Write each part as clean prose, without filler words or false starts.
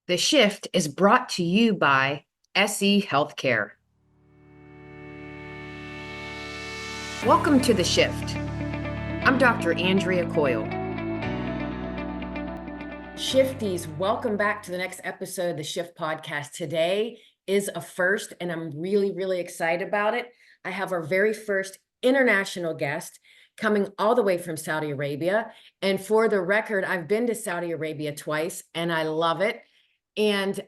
The Shift is brought to you by SE Healthcare. Welcome to The Shift. I'm Dr. Andrea Coyle. Shifties, welcome back to the next episode of the Shift podcast. Today is a first, and I'm really excited about it. I have our very first international guest coming all the way from Saudi Arabia. And for the record, I've been to Saudi Arabia twice, and I love it. And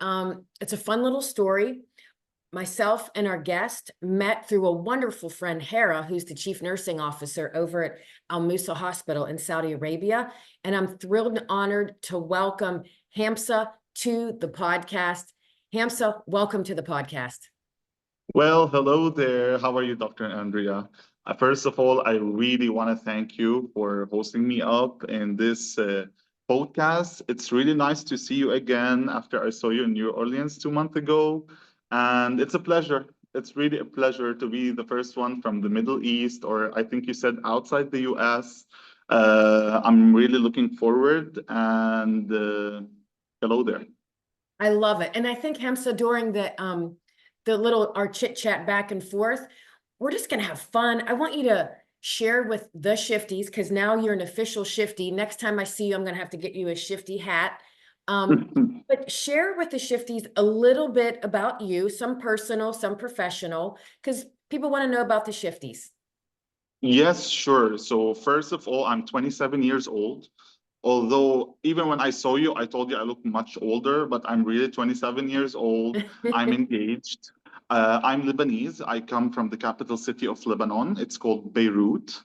it's a fun little story. Myself and our guest met through a wonderful friend, Hera, who's the chief nursing officer over at Almoosa Hospital in Saudi Arabia. And I'm thrilled and honored to welcome Hamza to the podcast. Hamza, welcome to the podcast. Well, hello there. How are you, Dr. Andrea? First of all, I really want to thank you for hosting me up in this podcast. It's really nice to see you again after I saw you in New Orleans 2 months ago. And it's a pleasure. It's really a pleasure to be the first one from the Middle East, or I think you said outside the US. I'm really looking forward and hello there. I love it. And I think, Hamza, during our chit chat back and forth, we're just going to have fun. I want you to share with the Shifties, because now you're an official Shifty. Next time I see you, I'm going to have to get you a Shifty hat. But share with the Shifties a little bit about you, some personal, some professional, because people want to know about the Shifties. Yes, sure. So first of all, I'm 27 years old. Although even when I saw you, I told you I look much older, but I'm really 27 years old. I'm engaged. I'm Lebanese. I come from the capital city of Lebanon. It's called Beirut.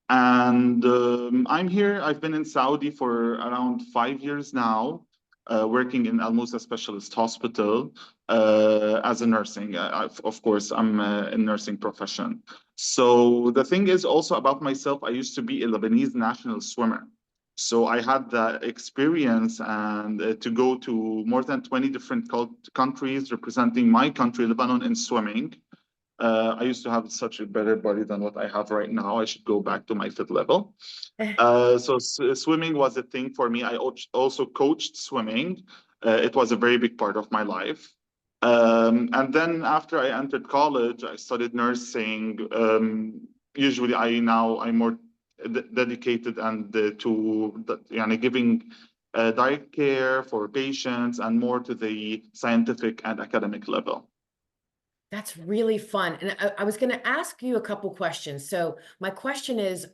And I'm here. I've been in Saudi for around 5 years now, working in Almoosa Specialist Hospital as a nursing. Of course, I'm in nursing profession. So the thing is also about myself, I used to be a Lebanese national swimmer. So I had the experience and to go to more than 20 different countries representing my country, Lebanon, in swimming. I used to have such a better body than what I have right now. I should go back to my fit level. Swimming was a thing for me. I also coached swimming. It was a very big part of my life. And then after I entered college, I studied nursing. Usually, I'm more dedicated and giving direct care for patients and more to the scientific and academic level. That's really fun. And I was going to ask you a couple questions. So my question is,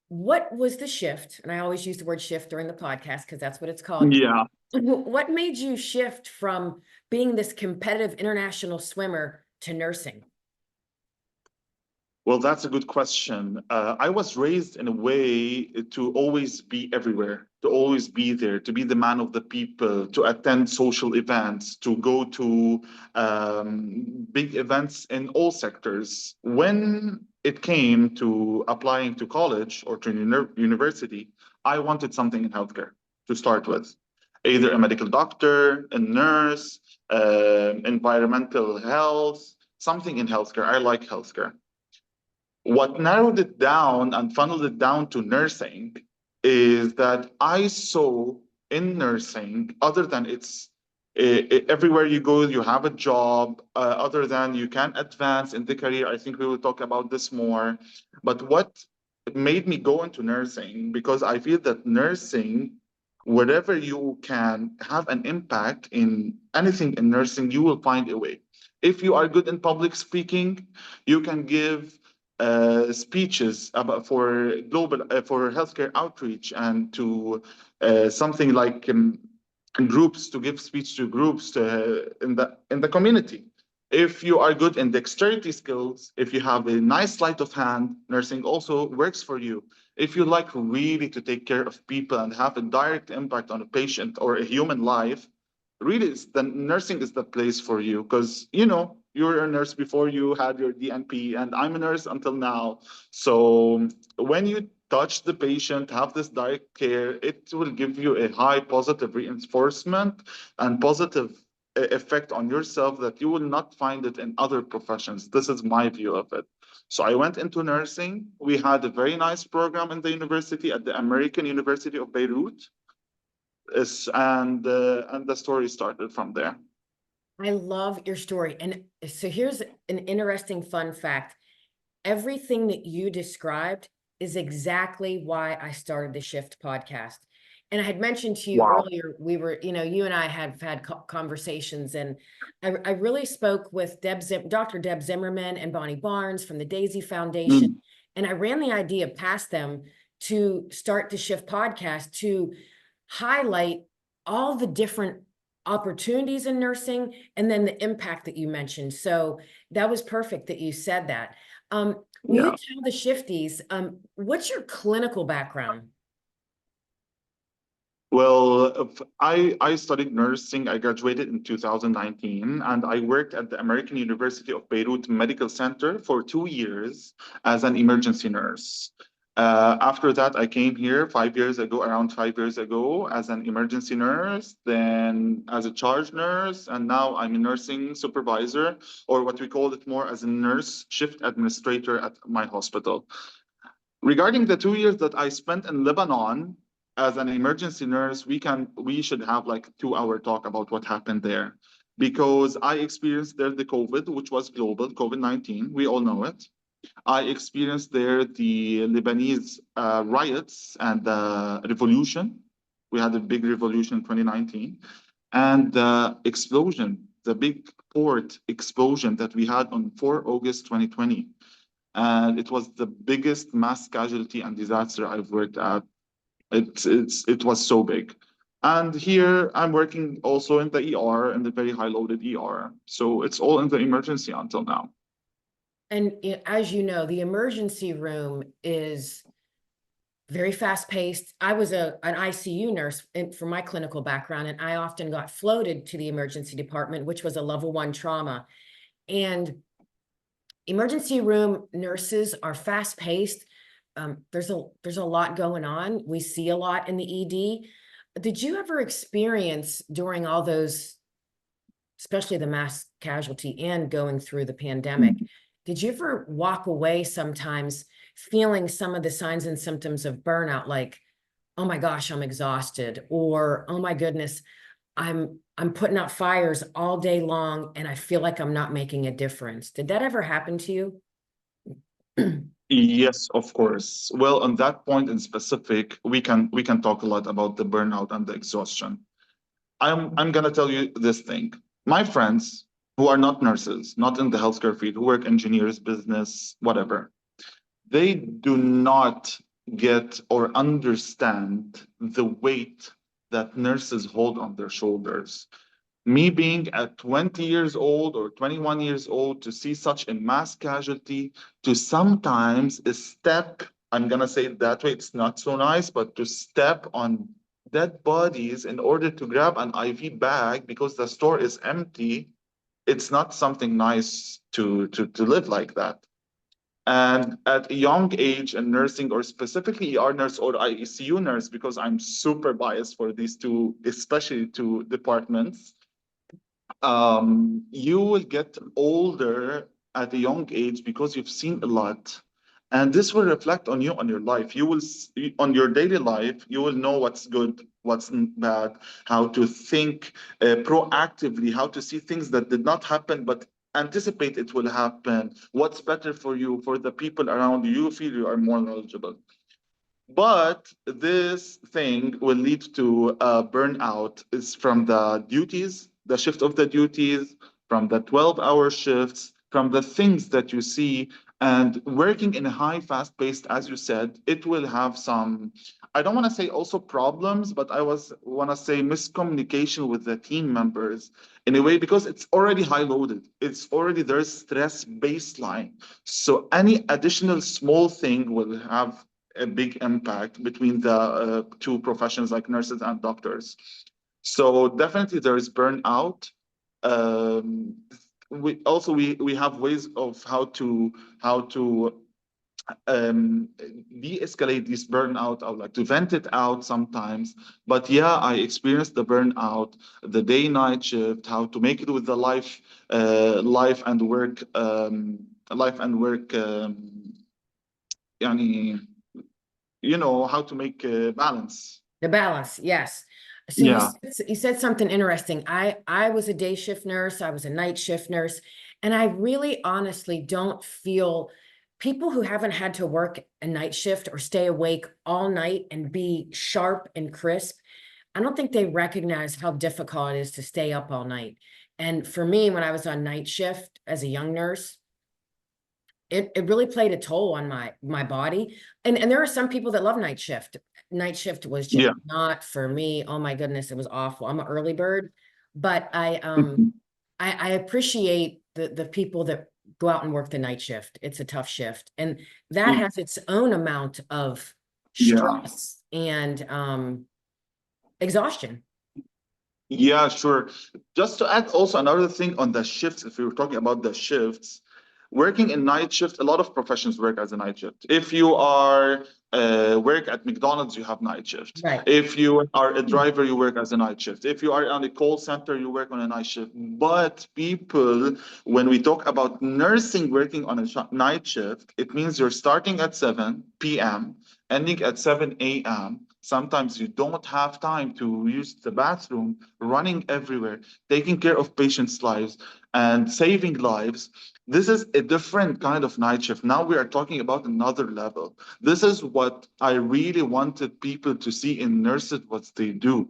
what was the shift? And I always use the word shift during the podcast because that's what it's called. Yeah. What made you shift from being this competitive international swimmer to nursing? Well, that's a good question. I was raised in a way to always be everywhere, to always be there, to be the man of the people, to attend social events, to go to big events in all sectors. When it came to applying to college or to university, I wanted something in healthcare to start with, either a medical doctor, a nurse, environmental health, something in healthcare. I like healthcare. What narrowed it down and funneled it down to nursing is that I saw in nursing, other than everywhere you go, you have a job, other than you can advance in the career. I think we will talk about this more. But what made me go into nursing, because I feel that nursing, wherever you can have an impact in anything in nursing, you will find a way. If you are good in public speaking, you can give speeches about for healthcare outreach and to something like groups, to give speech to groups in the community. If you are good in dexterity skills, if you have a nice sleight of hand, nursing also works for you. If you like really to take care of people and have a direct impact on a patient or a human life, really the nursing is the place for you, because you were a nurse before you had your DNP, and I'm a nurse until now. So when you touch the patient, have this direct care, it will give you a high positive reinforcement and positive effect on yourself that you will not find it in other professions. This is my view of it. So I went into nursing. We had a very nice program in the university at the American University of Beirut. And the story started from there. I love your story. And so here's an interesting fun fact. Everything that you described is exactly why I started the Shift podcast. And I had mentioned to you Wow. earlier, we were, you and I have had conversations, and I really spoke with Dr. Deb Zimmerman and Bonnie Barnes from the Daisy Foundation. Mm. And I ran the idea past them to start the Shift podcast to highlight all the different opportunities in nursing and then the impact that you mentioned. So that was perfect that you said that. Will you Yeah. tell the shifties, what's your clinical background? Well, I studied nursing. I graduated in 2019, and I worked at the American University of Beirut Medical Center for 2 years as an emergency nurse. After that, I came here 5 years ago, around 5 years ago, as an emergency nurse, then as a charge nurse, and now I'm a nursing supervisor, or what we call it more as a nurse shift administrator at my hospital. Regarding the 2 years that I spent in Lebanon as an emergency nurse, we should have like 2 hour talk about what happened there. Because I experienced there the COVID, which was global, COVID-19. We all know it. I experienced there the Lebanese riots and the revolution. We had a big revolution in 2019. And the explosion, the big port explosion that we had on 4 August 2020. And it was the biggest mass casualty and disaster I've worked at. It was so big. And here I'm working also in the ER, in the very high loaded ER. So it's all in the emergency until now. And as you know, the emergency room is very fast paced. I was an ICU nurse for my clinical background, and I often got floated to the emergency department, which was a level 1 trauma. And emergency room nurses are fast paced. There's a lot going on. We see a lot in the ED. Did you ever experience during all those, especially the mass casualty and going through the pandemic, did you ever walk away sometimes feeling some of the signs and symptoms of burnout, like, oh my gosh, I'm exhausted, or oh my goodness, I'm putting out fires all day long and I feel like I'm not making a difference? Did that ever happen to you? Yes, of course. Well, on that point in specific, we can talk a lot about the burnout and the exhaustion. I'm gonna tell you this thing. My friends who are not nurses, not in the healthcare field, who work engineers, business, whatever, they do not get or understand the weight that nurses hold on their shoulders. Me being at 20 years old or 21 years old to see such a mass casualty, to sometimes step, I'm going to say it that way, it's not so nice, but to step on dead bodies in order to grab an IV bag because the store is empty, it's not something nice to live like that. And at a young age in nursing, or specifically ER nurse or ICU nurse, because I'm super biased for these two, especially two departments, you will get older at a young age because you've seen a lot. And this will reflect on you, on your life. You will, on your daily life, you will know what's good, what's bad, how to think proactively, how to see things that did not happen, but anticipate it will happen. What's better for you, for the people around you. You feel you are more knowledgeable. But this thing will lead to burnout is from the duties, the shift of the duties, from the 12-hour shifts, from the things that you see. And working in a high, fast-paced, as you said, it will have some, I don't want to say also problems, but I want to say miscommunication with the team members in a way, because it's already high loaded. It's already there's stress baseline. So any additional small thing will have a big impact between the two professions like nurses and doctors. So definitely there is burnout. Um, we have ways of how to um, de-escalate this burnout, or like to vent it out sometimes. But yeah, I experienced the burnout, the day-night shift, how to make it with the life and work, يعني, how to make a balance. The balance, yes. So Yeah. you said something interesting. I was a day shift nurse, I was a night shift nurse, and I really honestly don't feel people who haven't had to work a night shift or stay awake all night and be sharp and crisp. I don't think they recognize how difficult it is to stay up all night. And for me, when I was on night shift as a young nurse, it really played a toll on my body. And there are some people that love night shift. Night shift was just Yeah. not for me. Oh my goodness, it was awful. I'm an early bird, but Mhm. I appreciate the people that go out and work the night shift. It's a tough shift, and that has its own amount of Yeah. stress and exhaustion. Yeah, sure. Just to add also another thing on the shifts, if we were talking about the shifts, working in night shift, a lot of professions work as a night shift. If you are work at McDonald's, you have night shift. Right. If you are a driver, you work as a night shift. If you are on a call center, you work on a night shift. But people, when we talk about nursing working on a night shift, it means you're starting at 7 p.m., ending at 7 a.m. Sometimes you don't have time to use the bathroom, running everywhere, taking care of patients' lives and saving lives. This is a different kind of night shift. Now we are talking about another level. This is what I really wanted people to see in nurses, what they do.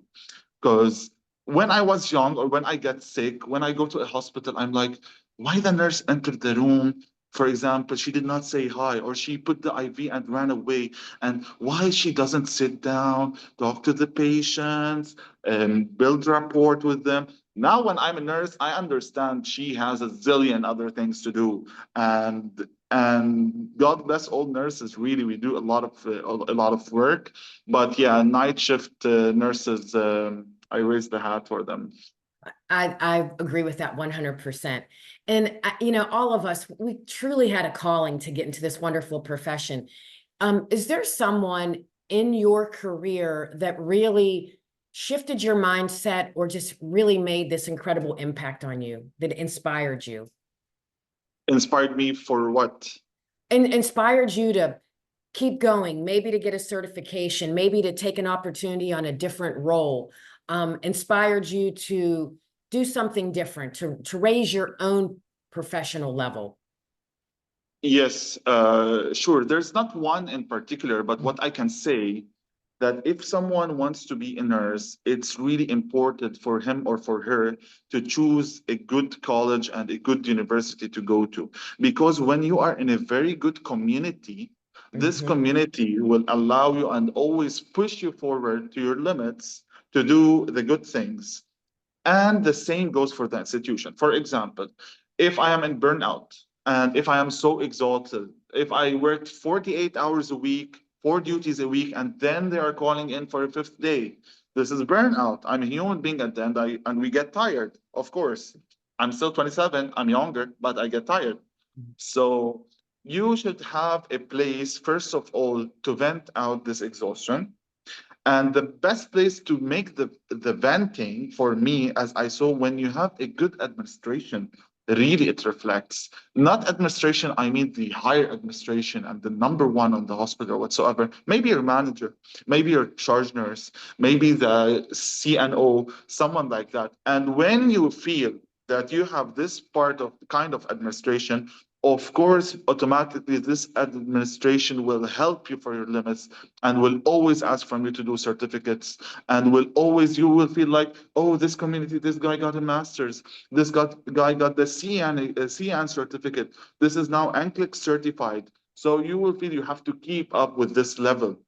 Because when I was young or when I get sick, when I go to a hospital, I'm like, why the nurse entered the room? For example, she did not say hi, or she put the IV and ran away. And why she doesn't sit down, talk to the patients, and build rapport with them. Now, when I'm a nurse, I understand she has a zillion other things to do, and God bless all nurses. Really, we do a lot of work, but yeah, night shift nurses. I raise the hat for them. I agree with that 100%. And you know, all of us, we truly had a calling to get into this wonderful profession. Is there someone in your career that really shifted your mindset or just really made this incredible impact on you that inspired you Inspired me for what? and inspired you to keep going, maybe to get a certification, maybe to take an opportunity on a different role, inspired you to do something different, to raise your own professional level? Yes, sure. There's not one in particular, but what I can say that if someone wants to be a nurse, it's really important for him or for her to choose a good college and a good university to go to. Because when you are in a very good community, this Mhm. community will allow you and always push you forward to your limits to do the good things. And the same goes for the institution. For example, if I am in burnout and if I am so exhausted, if I worked 48 hours a week, 4 duties a week, and then they are calling in for a fifth day, this is burnout. I'm a human being at the end, and we get tired, of course. I'm still 27, I'm younger, but I get tired. So you should have a place, first of all, to vent out this exhaustion. And the best place to make the venting for me, as I saw, when you have a good administration, really it reflects. Not administration, I mean the higher administration and the number one on the hospital whatsoever. Maybe your manager, maybe your charge nurse, maybe the CNO, someone like that. And when you feel that you have this part of kind of administration, of course, automatically this administration will help you for your limits and will always ask from you to do certificates and will always you will feel like, oh, this community, this guy got a master's, guy got the CN certificate, this is now NCLEX certified. So you will feel you have to keep up with this level.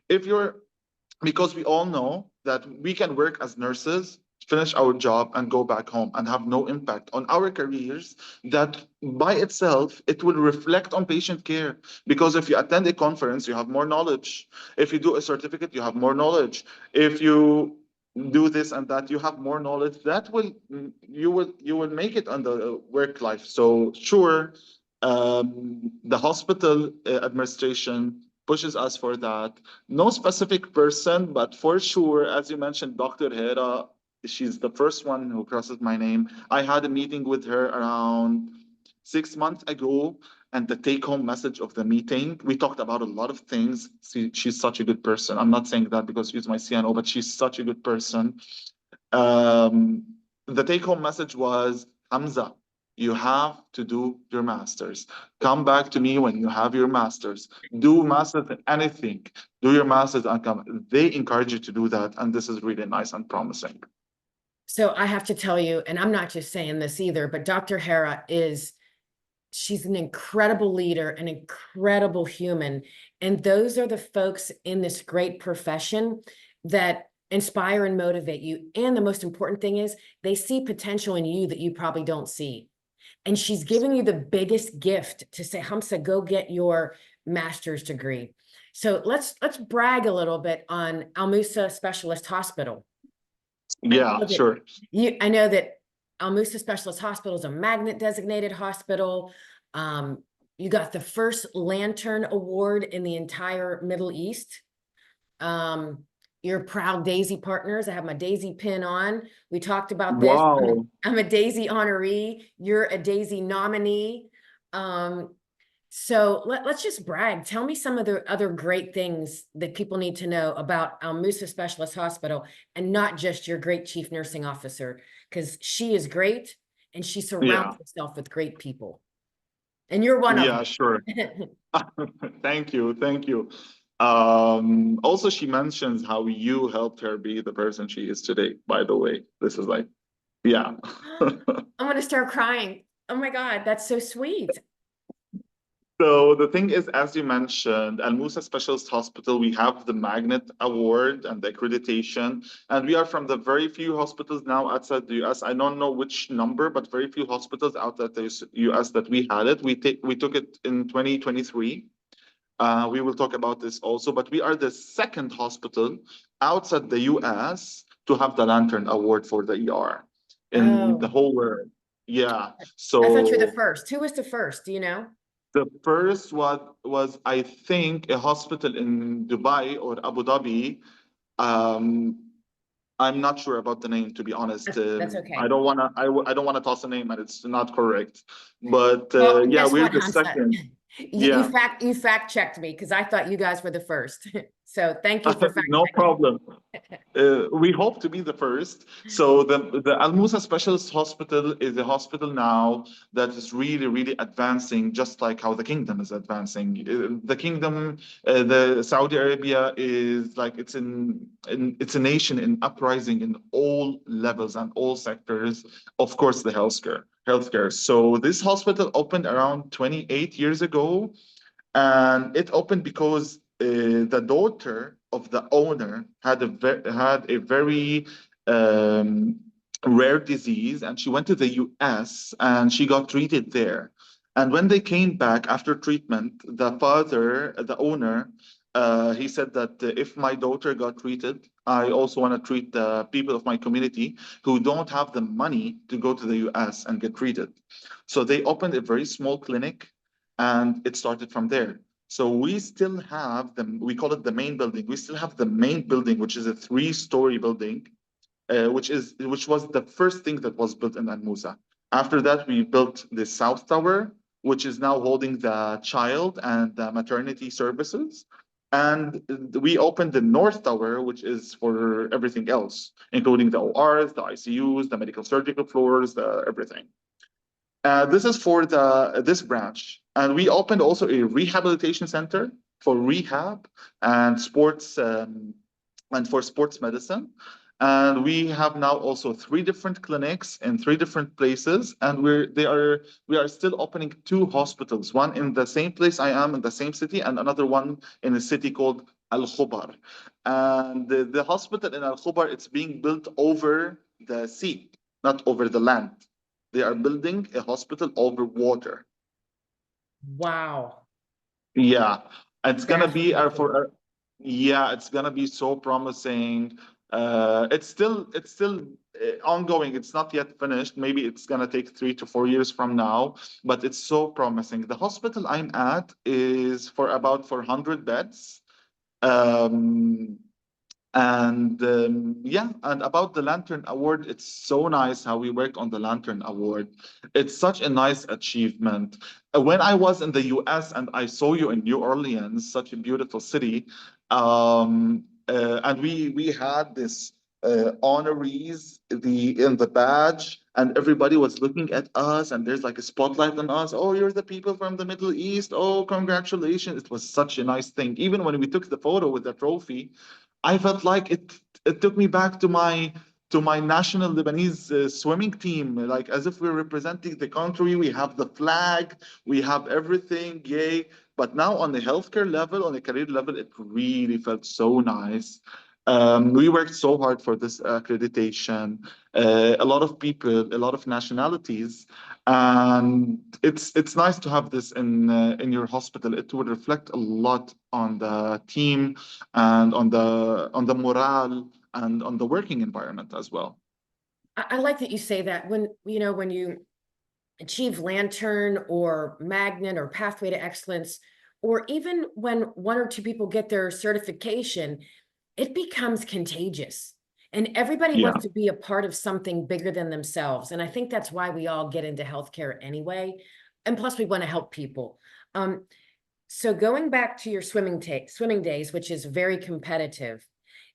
If you're Because we all know that we can work as nurses, finish our job, and go back home and have no impact on our careers. That by itself, it will reflect on patient care. Because if you attend a conference, you have more knowledge. If you do a certificate, you have more knowledge. If you do this and that, you have more knowledge. That will you will make it on the work life. So sure, the hospital administration pushes us for that. No specific person, but for sure, as you mentioned, Dr. Hera, she's the first one who crosses my name. I had a meeting with her around 6 months ago, and the take-home message of the meeting. We talked about a lot of things. She's such a good person. I'm not saying that because she's my CNO, but she's such a good person. Um, the take-home message was, Hamza, you have to do your master's. Come back to me when you have your master's. Do master's in anything. Do your master's and come. They encourage you to do that, and this is really nice and promising. So I have to tell you, and I'm not just saying this either, but Dr. Hera she's an incredible leader, an incredible human. And those are the folks in this great profession that inspire and motivate you. And the most important thing is they see potential in you that you probably don't see. And she's giving you the biggest gift to say, Hamza, go get your master's degree. So let's brag a little bit on Almoosa Specialist Hospital. Yeah, sure. I know that Almoosa Specialist Hospital is a magnet designated hospital. You got the first Lantern Award in the entire Middle East. You're proud Daisy partners. I have my Daisy pin on. We talked about this. Wow. I'm a Daisy honoree. You're a Daisy nominee. So let's just brag. Tell me some of the other great things that people need to know about Almoosa Specialist Hospital, and not just your great chief nursing officer, because she is great and she surrounds Yeah. herself with great people. And you're one of Yeah, them. sure. Thank you. Thank you. Also, she mentions how you helped her be the person she is today, by the way. This is like, yeah. I'm going to start crying. Oh my God, that's so sweet. So the thing is, as you mentioned, Al Musa Specialist Hospital, we have the Magnet Award and the accreditation, and we are from the very few hospitals now outside the US. I don't know which number, but very few hospitals outside the US that we had it. We took it in 2023. We will talk about this also, but we are the second hospital outside the US to have the Lantern Award for the ER in the Oh, whole world. Yeah. I thought you were the So first. Who was the first? Do you know? the first was I think a hospital in Dubai or Abu Dhabi. Um, I'm not sure about the name, to be honest. That's I okay. don't wanna I don't wanna toss a name and it's not correct. But Well, yeah, guess we're what, the Hamza? second. Yeah, You fact checked me because I thought you guys were the first. So thank you for fact no checking. problem. We hope to be the first. So the Al Musa Specialist Hospital is a hospital now that is really, really advancing, just like how the kingdom is advancing. The kingdom, the Saudi Arabia is like it's a nation in uprising in all levels and all sectors. Of course, the healthcare. So this hospital opened around 28 years ago, and it opened because the daughter of the owner had a very um, rare disease, and she went to the US and she got treated there. And when they came back after treatment, the father, the owner, he said that if my daughter got treated, I also want to treat the people of my community who don't have the money to go to the US and get treated. So they opened a very small clinic, and it started from there. So we still have we call it the main building. We still have the main building, which is a three-story building, which was the first thing that was built in Al Musa. After that, we built the South Tower, which is now holding the child and the maternity services. And we opened the North Tower, which is for everything else, including the ORs, the ICUs, the medical surgical floors, the everything. This is for this branch. And we opened also a rehabilitation center for rehab and sports and for sports medicine. And we have now also three different clinics in three different places. And we are still opening two hospitals, one in the same place I am in the same city, and another one in a city called Al Khobar. And the hospital in Al Khobar, it's being built over the sea, not over the land. They are building a hospital over water. Wow, Yeah, it's gonna that's be really cool. yeah, it's gonna be so promising. It's still ongoing. It's not yet finished. Maybe it's gonna take 3 to 4 years from now, but it's so promising. The hospital I'm at is for about 400 beds. Um, And yeah, and about the Lantern Award, it's so nice how we worked on the Lantern Award. It's such a nice achievement. When I was in the US and I saw you in New Orleans, such a beautiful city, and we had this honorees in the badge, and everybody was looking at us, and there's like a spotlight on us. Oh, you're the people from the Middle East. Oh, congratulations! It was such a nice thing. Even when we took the photo with the trophy, I felt like it took me back to my national Lebanese swimming team, like as if we're representing the country. We have the flag, we have everything, yay. But now on the healthcare level, on the career level, it really felt so nice. We worked so hard for this accreditation. A lot of people, a lot of nationalities, and it's nice to have this in your hospital. It will reflect a lot on the team and on the morale and on the working environment as well. I like that you say that. When, when you achieve Lantern or Magnet or Pathway to Excellence, or even when one or two people get their certification, it becomes contagious. And everybody Yeah. wants to be a part of something bigger than themselves. And I think that's why we all get into healthcare anyway. And plus, we want to help people. So going back to your swimming days, which is very competitive,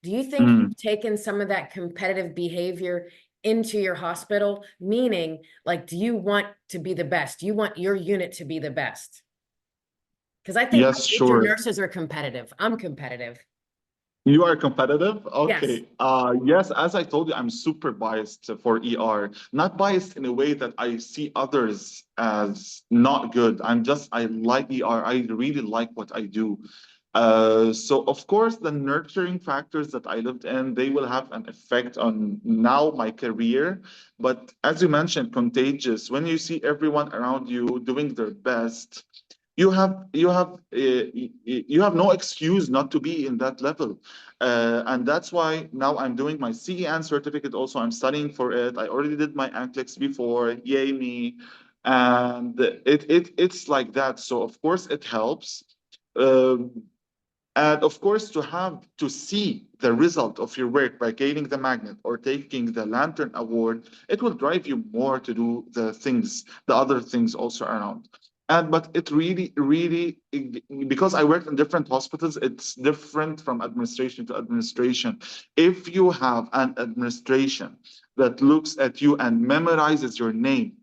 do you think Mm. you've taken some of that competitive behavior into your hospital? Meaning, like, do you want to be the best? Do you want your unit to be the best? Because I think Yes, your sure. nurses are competitive. I'm competitive. You are competitive? Yes. Okay. Yes, as I told you, I'm super biased for ER. Not biased in a way that I see others as not good. I like ER. I really like what I do. So of course, the nurturing factors that I lived in, they will have an effect on now my career. But as you mentioned, contagious. When you see everyone around you doing their best, you have no excuse not to be in that level, and that's why now I'm doing my CEN certificate. Also, I'm studying for it. I already did my NCLEX before, yay me, and it's like that. So of course it helps. Um, and of course, to have to see the result of your work by gaining the magnet or taking the Lantern Award, it will drive you more to do the other things also around. And but it really, really, because I worked in different hospitals, it's different from administration to administration. If you have an administration that looks at you and memorizes your name,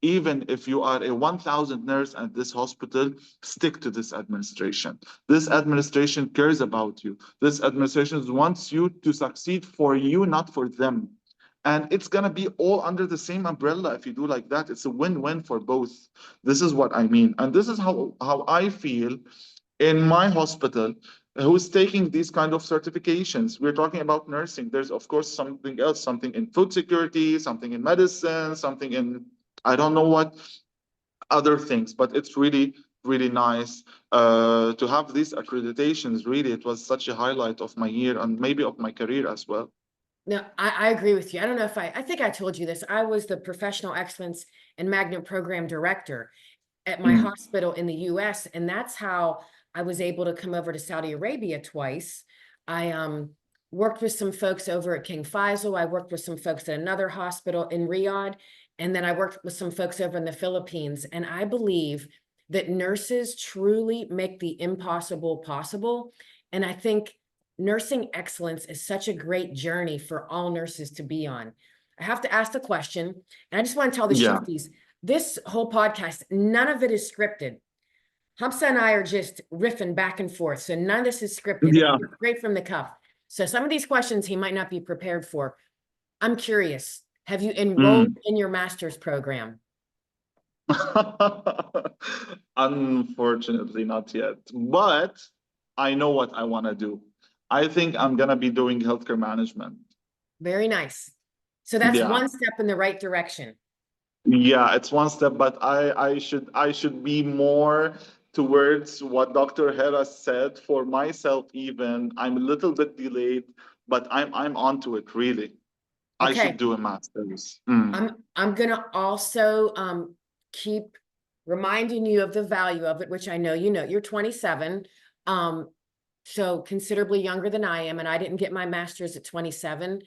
even if you are a 1,000 nurse at this hospital, stick to this administration. This administration cares about you. This administration wants you to succeed for you, not for them. And it's going to be all under the same umbrella if you do like that. It's a win-win for both. This is what I mean. And this is how I feel in my hospital who's taking these kind of certifications. We're talking about nursing. There's, of course, something else, something in food security, something in medicine, something in, I don't know what, other things, but it's really, really nice to have these accreditations. Really, it was such a highlight of my year and maybe of my career as well. No, I agree with you. I don't know if I think I told you this. I was the Professional Excellence and Magnet Program Director at my Mm. hospital in the US. And that's how I was able to come over to Saudi Arabia twice. I worked with some folks over at King Faisal. I worked with some folks at another hospital in Riyadh. And then I worked with some folks over in the Philippines. And I believe that nurses truly make the impossible possible. And I think nursing excellence is such a great journey for all nurses to be on. I have to ask the question, and I just want to tell the Yeah, shifties, this whole podcast, none of it is scripted. Hamza and I are just riffing back and forth. So none of this is scripted. It's yeah. straight from the cuff. So some of these questions he might not be prepared for. I'm curious. Have you enrolled Mm. in your master's program? Unfortunately, not yet. But I know what I want to do. I think I'm gonna be doing healthcare management. Very nice. So that's Yeah. one step in the right direction. Yeah, it's one step, but I should be more towards what Dr. Hera said. For myself, even I'm a little bit delayed, but I'm onto it really. I should Okay. do a master's. Mm. I'm gonna also keep reminding you of the value of it, which I know you know. You're 27. Um, so considerably younger than I am, and I didn't get my master's at 27.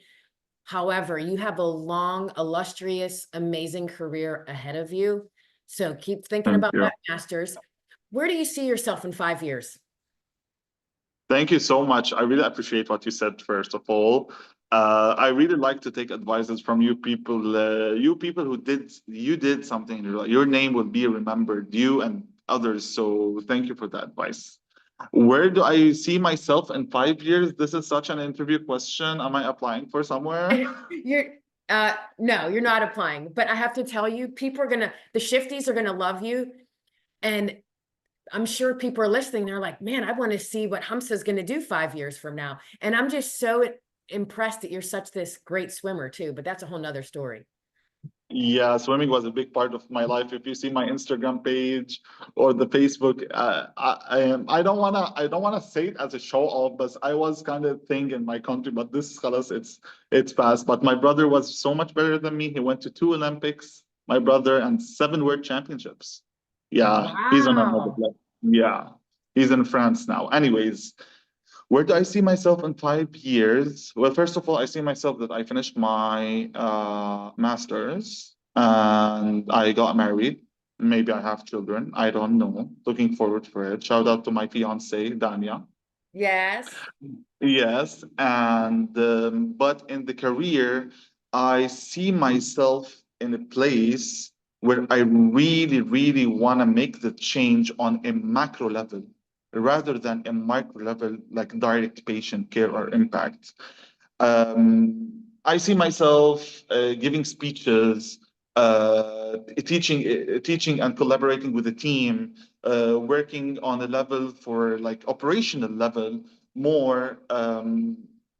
However, you have a long, illustrious, amazing career ahead of you. So keep thinking Thank about you. that master's. Where do you see yourself in 5 years? Thank you so much. I really appreciate what you said, first of all. I really like to take advices from you people who did something in your life. Your name will be remembered, you and others. So thank you for that advice. Where do I see myself in 5 years? This is such an interview question. Am I applying for somewhere? You're no, you're not applying, but I have to tell you, the shifties are gonna love you. And I'm sure people are listening. They're like, man, I want to see what Hamza's going to do 5 years from now. And I'm just so impressed that you're such this great swimmer too, but that's a whole nother story. Yeah, swimming was a big part of my life. If you see my Instagram page or the Facebook, I don't wanna say it as a show off, but I was kind of thing in my country. But this, خلاص, it's past. But my brother was so much better than me. He went to 2 Olympics, my brother, and 7 World Championships. Yeah, he's on another Wow. level. Yeah, he's in France now. Anyways, where do I see myself in 5 years? Well, first of all, I see myself that I finished my master's and I got married. Maybe I have children. I don't know. Looking forward for it. Shout out to my fiance, Dania. Yes. Yes, and but in the career, I see myself in a place where I really, really want to make the change on a macro level rather than a micro level, like direct patient care or impact. I see myself giving speeches, teaching and collaborating with a team, working on a level for like operational level more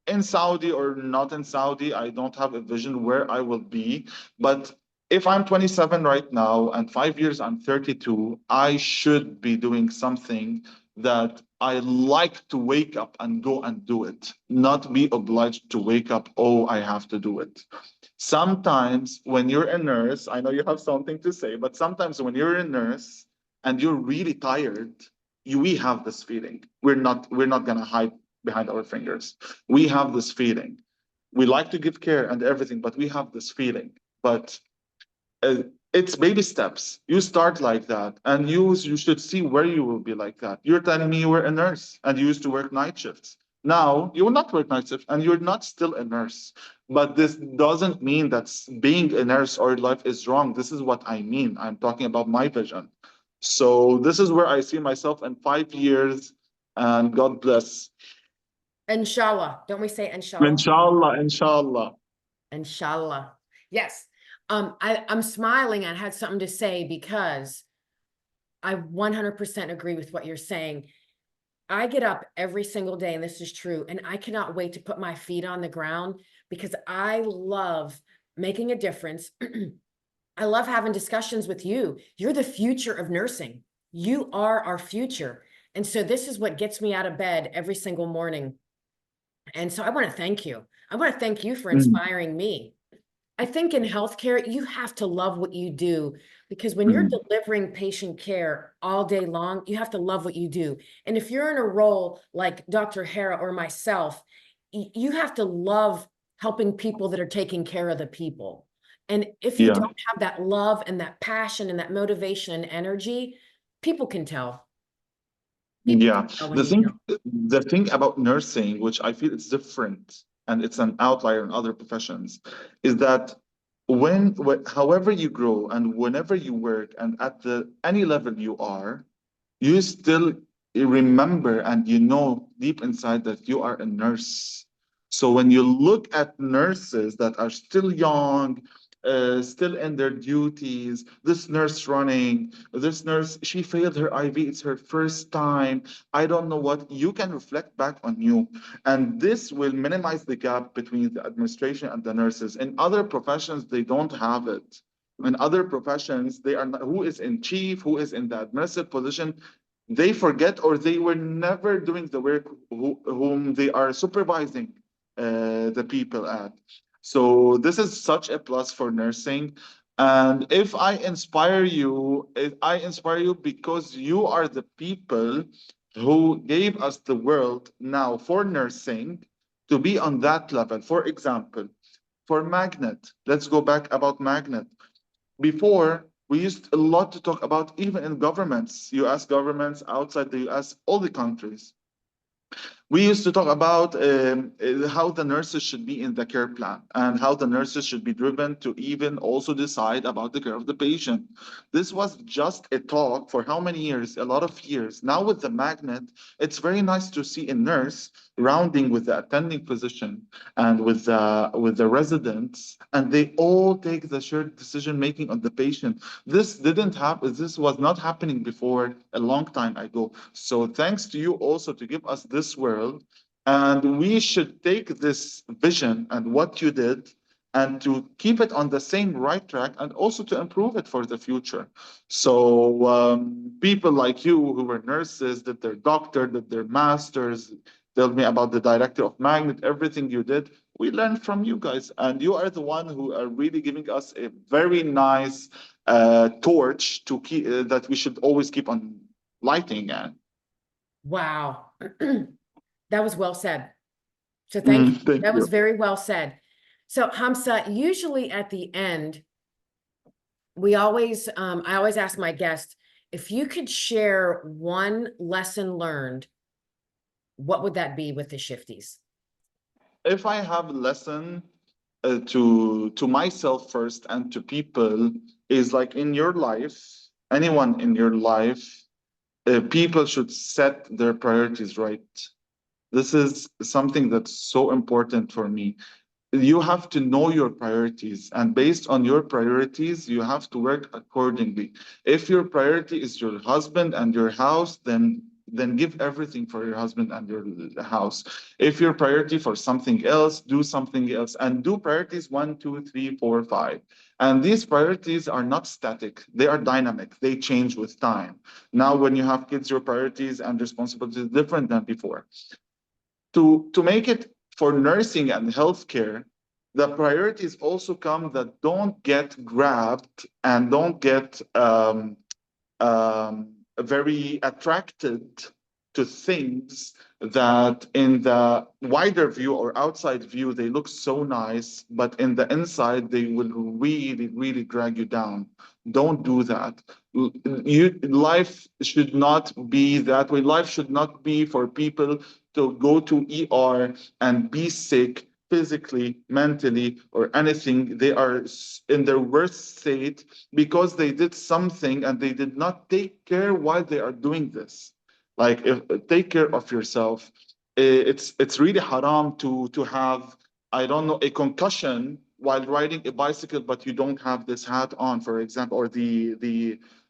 in Saudi or not in Saudi. I don't have a vision where I will be, but if I'm 27 right now and 5 years I'm 32, I should be doing something that I like to wake up and go and do it, not be obliged to wake up, oh, I have to do it. Sometimes when you're a nurse, I know you have something to say, but sometimes when you're a nurse and you're really tired, we have this feeling. We're not gonna hide behind our fingers. We have this feeling. We like to give care and everything, but we have this feeling. But uh, it's baby steps. You start like that, and you should see where you will be like that. You're telling me you were a nurse and you used to work night shifts. Now you will not work night shifts, and you're not still a nurse. But this doesn't mean that being a nurse or life is wrong. This is what I mean. I'm talking about my vision. So this is where I see myself in 5 years, and God bless. Inshallah. Don't we say inshallah? Inshallah, inshallah. Inshallah. Yes. I'm smiling. I had something to say because I 100% agree with what you're saying. I get up every single day, and this is true, and I cannot wait to put my feet on the ground because I love making a difference. I love having discussions with you. You're the future of nursing. You are our future. And so this is what gets me out of bed every single morning. And so I want to thank you. I want to thank you for Mm, inspiring me. I think in healthcare, you have to love what you do because when you're mm, delivering patient care all day long, you have to love what you do. And if you're in a role like Dr. Hera or myself, you have to love helping people that are taking care of the people. And if you yeah. don't have that love and that passion and that motivation and energy, people can tell. People can Yeah, tell when the you thing don't. the thing about nursing, which I feel it's different and it's an outlier in other professions, is that however you grow and whenever you work and at the any level you are, you still remember and you know deep inside that you are a nurse. So when you look at nurses that are still young, still in their duties, this nurse running, this nurse, she failed her IV, it's her first time. I don't know what, you can reflect back on you. And this will minimize the gap between the administration and the nurses. In other professions, they don't have it. In other professions, they are not, who is in chief, who is in the administrative position, they forget or they were never doing the work whom they are supervising the people at. So this is such a plus for nursing. And if I inspire you because you are the people who gave us the world now for nursing to be on that level. For example, for magnet, let's go back about magnet. Before, we used a lot to talk about, even in governments, US governments, outside the US, all the countries. We used to talk about how the nurses should be in the care plan and how the nurses should be driven to even also decide about the care of the patient. This was just a talk for how many years? A lot of years. Now with the magnet, it's very nice to see a nurse rounding with the attending physician and with the residents, and they all take the shared decision making on the patient. This didn't happen. This was not happening before a long time ago. So thanks to you also to give us this world, and we should take this vision and what you did and to keep it on the same right track and also to improve it for the future. So people like you who were nurses, did their doctor, did their masters, tell me about the director of Magnet, everything you did. We learned from you guys, and you are the one who are really giving us a very nice torch to keep that we should always keep on lighting. And Wow. That was well said. So thank you. thank That was you. very well said. So Hamza, usually at the end, I always ask my guests, if you could share one lesson learned, what would that be with the shifties? If I have a lesson to myself first and to people, is like in your life, anyone in your life, people should set their priorities right. This is something that's so important for me. You have to know your priorities, and based on your priorities you have to work accordingly. If your priority is your husband and your house, then give everything for your husband and your house. If your priority for something else, do something else, and do priorities 1, 2, 3, 4, 5. And these priorities are not static, they are dynamic, they change with time. Now when you have kids, your priorities and responsibilities are different than before. To make it for nursing and healthcare, the priorities also come that don't get grabbed and don't get very attracted to things that in the wider view or outside view they look so nice, but in the inside they will really really drag you down. Don't do that. Life should not be that way. Life should not be for people to go to ER and be sick physically, mentally, or anything. They are in their worst state because they did something and they did not take care while they are doing this. Like, if take care of yourself. It's really haram to have, I don't know, a concussion while riding a bicycle, but you don't have this hat on, for example, or the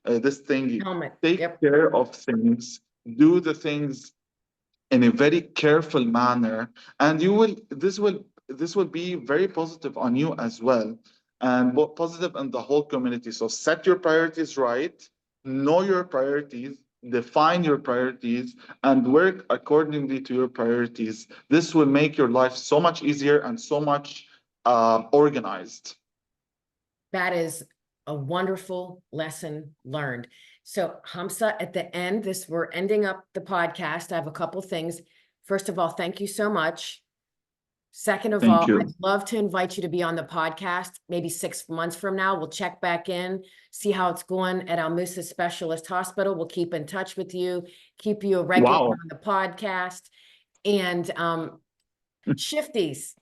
this thingy. Helmet. Take Yep. care of things. Do the things in a very careful manner, and you will this will be very positive on you as well, and positive in the whole community. So set your priorities right, know your priorities, define your priorities, and work accordingly to your priorities. This will make your life so much easier and so much organized. That is a wonderful lesson learned. So Hamza, at the end, we're ending up the podcast. I have a couple things. First of all, thank you so much. Second of Thank all, you. I'd love to invite you to be on the podcast maybe 6 months from now. We'll check back in, see how it's going at Almoosa Specialist Hospital. We'll keep in touch with you, keep you a regular Wow. on the podcast. And shifties,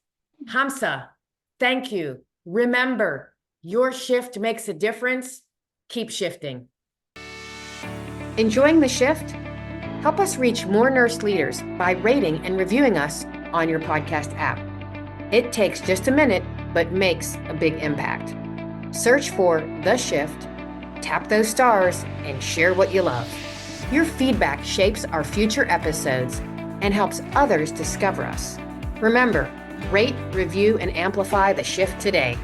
Hamza, thank you. Remember, your shift makes a difference. Keep shifting. Enjoying the shift? Help us reach more nurse leaders by rating and reviewing us on your podcast app. It takes just a minute, but makes a big impact. Search for The Shift, tap those stars, and share what you love. Your feedback shapes our future episodes and helps others discover us. Remember, rate, review, and amplify The Shift today.